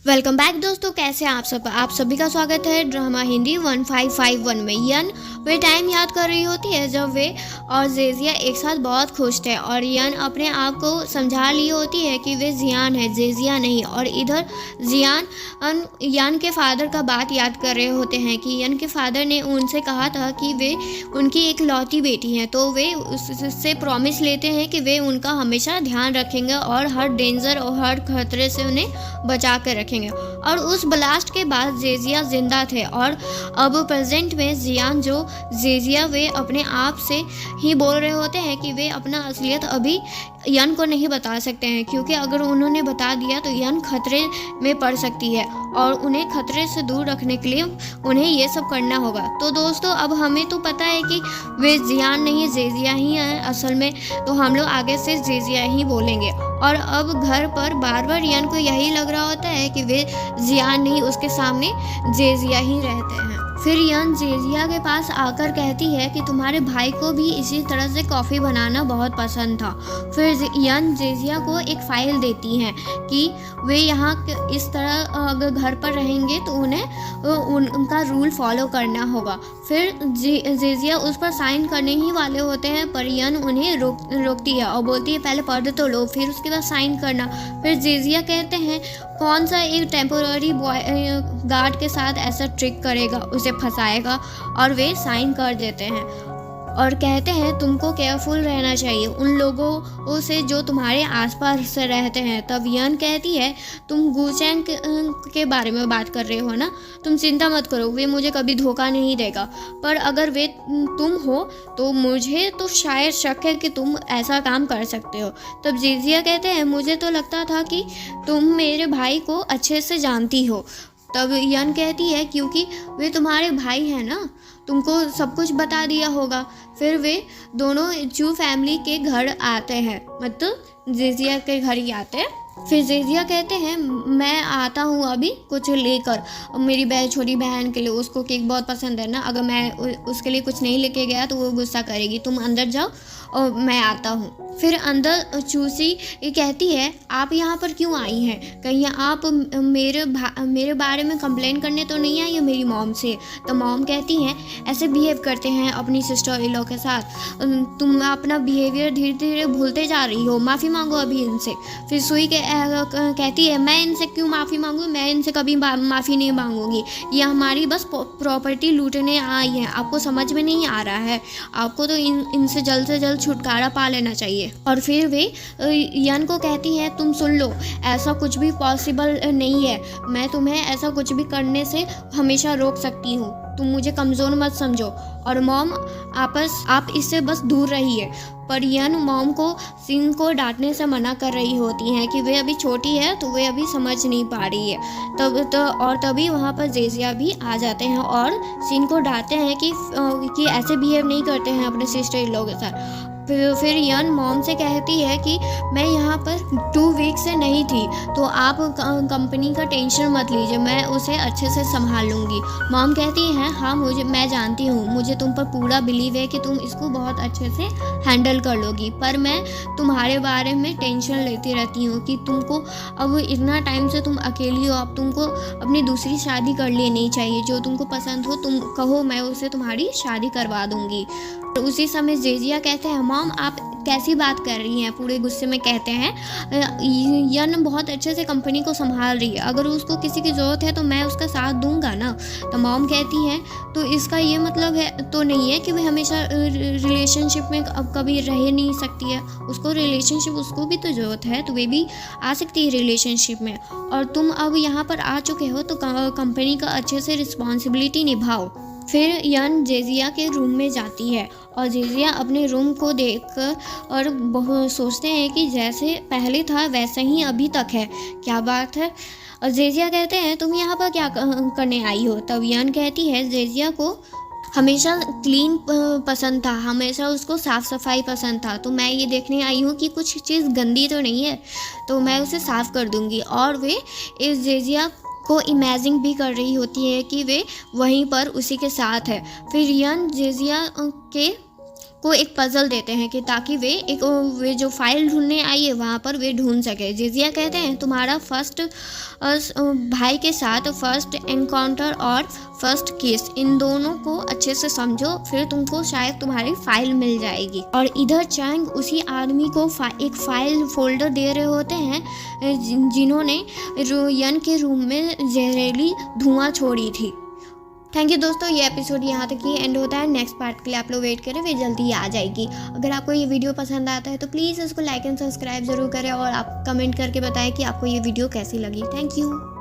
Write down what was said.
Welcome back दोस्तों, कैसे हैं आप सभी का स्वागत है ड्रामा हिंदी 1551 में। यन वे टाइम याद कर रही होती है जब वे और जेजिया एक साथ बहुत खुश थे और यन अपने आप को समझा ली होती है कि वे जियान है, जेजिया नहीं। और इधर जियान यन के फादर का बात याद कर रहे होते हैं कि यन के फादर ने उनसे कहा था कि वे उनकी एक लौती बेटी हैं, तो वे उससे प्रॉमिस लेते हैं कि वे उनका हमेशा ध्यान रखेंगे और हर डेंजर और हर खतरे से उन्हें बचा कर रखेंगे। और उस ब्लास्ट के बाद जेजिया जिंदा थे और अब प्रेजेंट में जियान जो जेजिया वे अपने आप से ही बोल रहे होते हैं कि वे अपना असलियत अभी यन को नहीं बता सकते हैं, क्योंकि अगर उन्होंने बता दिया तो यन खतरे में पड़ सकती है और उन्हें खतरे से दूर रखने के लिए उन्हें ये सब करना होगा। तो दोस्तों, अब हमें तो पता है कि वे जियान नहीं जेजिया ही हैं असल में, तो हम लोग आगे से जेजिया ही बोलेंगे। और अब घर पर बार बार यन को यही लग रहा होता है कि वे जियान नहीं, उसके सामने जेजिया ही रहते हैं। फिर यन जेजिया के पास आकर कहती है कि तुम्हारे भाई को भी इसी तरह से कॉफ़ी बनाना बहुत पसंद था। फिर यन जेजिया को एक फ़ाइल देती हैं कि वे यहाँ इस तरह अगर घर पर रहेंगे तो उन्हें उनका रूल फॉलो करना होगा। फिर जेजिया उस पर साइन करने ही वाले होते हैं, पर यन उन्हें रोकती है और बोलती है पहले पढ़ तो लो, फिर उसके बाद साइन करना। फिर जेजिया कहते हैं कौन सा एक टेम्पोररी बॉय गार्ड के साथ ऐसा ट्रिक करेगा, उसे फंसाएगा, और वे साइन कर देते हैं और कहते हैं तुमको केयरफुल रहना चाहिए उन लोगों से जो तुम्हारे आसपास से रहते हैं। तब यन कहती है तुम गुचैंग के बारे में बात कर रहे हो ना, तुम चिंता मत करो, वे मुझे कभी धोखा नहीं देगा, पर अगर वे तुम हो तो मुझे तो शायद शक है कि तुम ऐसा काम कर सकते हो। तब जेजिया कहते हैं मुझे तो लगता था कि तुम मेरे भाई को अच्छे से जानती हो। तब यन कहती है क्योंकि वे तुम्हारे भाई हैं ना, तुमको सब कुछ बता दिया होगा। फिर वे दोनों चू फैमिली के घर आते हैं, मतलब जेजिया के घर ही आते हैं। फिर जेजिया कहते हैं मैं आता हूँ अभी कुछ लेकर, मेरी छोटी बहन के लिए, उसको केक बहुत पसंद है ना, अगर मैं उसके लिए कुछ नहीं लेके गया तो वो गुस्सा करेगी, तुम अंदर जाओ और मैं आता हूँ। फिर अंदर चूसी कहती है आप यहाँ पर क्यों आई हैं, कहीं आप मेरे बारे में कंप्लेन करने तो नहीं आई है मेरी मॉम से। तो मॉम कहती हैं ऐसे बिहेव करते हैं अपनी सिस्टर इन लॉ के साथ, तुम अपना बिहेवियर धीरे धीरे भूलते जा रही हो, माफ़ी मांगो अभी इनसे। फिर सुई कहती है मैं इनसे क्यों माफ़ी मांगूँ, मैं इनसे कभी माफ़ी नहीं मांगूंगी, ये हमारी बस प्रॉपर्टी लूटने आई हैं, आपको समझ में नहीं आ रहा है, आपको तो इनसे जल्द से जल्द छुटकारा पा लेना चाहिए। और फिर वे यन को कहती हैं तुम सुन लो, ऐसा कुछ भी पॉसिबल नहीं है, मैं तुम्हें ऐसा कुछ भी करने से हमेशा रोक सकती हूँ, तुम मुझे कमज़ोर मत समझो, और मॉम आप इससे बस दूर रहिए। पर यन मॉम को सिन को डांटने से मना कर रही होती हैं कि वे अभी छोटी है तो वे अभी समझ नहीं पा रही है। तभी वहाँ पर जेजिया भी आ जाते हैं और सिन को डांटते हैं कि ऐसे बिहेव नहीं करते हैं अपने सिस्टर इन लोगों के साथ। फिर यन मॉम से कहती है कि मैं यहाँ पर 2 वीक से नहीं थी, तो आप कंपनी का टेंशन मत लीजिए, मैं उसे अच्छे से संभाल लूँगी। मॉम कहती हैं हाँ मैं जानती हूँ, मुझे तुम पर पूरा बिलीव है कि तुम इसको बहुत अच्छे से हैंडल कर लोगी, पर मैं तुम्हारे बारे में टेंशन लेती रहती हूँ कि तुमको अब इतना टाइम से तुम अकेली हो, अब तुमको अपनी दूसरी शादी कर लेनी चाहिए, जो तुमको पसंद हो तुम कहो, मैं उसे तुम्हारी शादी करवा दूँगी। तो उसी समय जेजिया कहते हैं मॉम आप कैसी बात कर रही हैं, पूरे गुस्से में कहते हैं यन बहुत अच्छे से कंपनी को संभाल रही है, अगर उसको किसी की ज़रूरत है तो मैं उसका साथ दूंगा ना। तो मॉम कहती हैं तो इसका ये मतलब है तो नहीं है कि वे हमेशा रिलेशनशिप में अब कभी रह नहीं सकती है, उसको रिलेशनशिप उसको भी तो ज़रूरत है, तो वे भी आ सकती है रिलेशनशिप में, और तुम अब यहाँ पर आ चुके हो तो कंपनी का अच्छे से रिस्पॉन्सिबिलिटी निभाओ। फिर यन जेजिया के रूम में जाती है और जेजिया अपने रूम को देखकर और बहुत सोचते हैं कि जैसे पहले था वैसे ही अभी तक है, क्या बात है। और जेजिया कहते हैं तुम यहाँ पर क्या करने आई हो। तब यन कहती है जेजिया को हमेशा क्लीन पसंद था, हमेशा उसको साफ़ सफाई पसंद था, तो मैं ये देखने आई हूँ कि कुछ चीज़ गंदी तो नहीं है, तो मैं उसे साफ़ कर दूँगी। और वे इस जेजिया को इमेजिन भी कर रही होती है कि वे वहीं पर उसी के साथ है। फिर यन जेजिया के को एक पजल देते हैं कि ताकि वे जो फाइल ढूंढने आई है वहाँ पर वे ढूंढ सके। जेजिया कहते हैं तुम्हारा भाई के साथ फर्स्ट एनकाउंटर और फर्स्ट किस, इन दोनों को अच्छे से समझो, फिर तुमको शायद तुम्हारी फाइल मिल जाएगी। और इधर चैंग उसी आदमी को एक फाइल फोल्डर दे रहे होते हैं जिन्होंने यन के रूम में जहरीली धुआं छोड़ी थी। थैंक यू दोस्तों, ये एपिसोड यहाँ तक ही एंड होता है। नेक्स्ट पार्ट के लिए आप लोग वेट करें, वे जल्दी ही आ जाएगी। अगर आपको ये वीडियो पसंद आता है तो प्लीज़ इसको लाइक एंड सब्सक्राइब ज़रूर करें और आप कमेंट करके बताएं कि आपको ये वीडियो कैसी लगी। Thank you.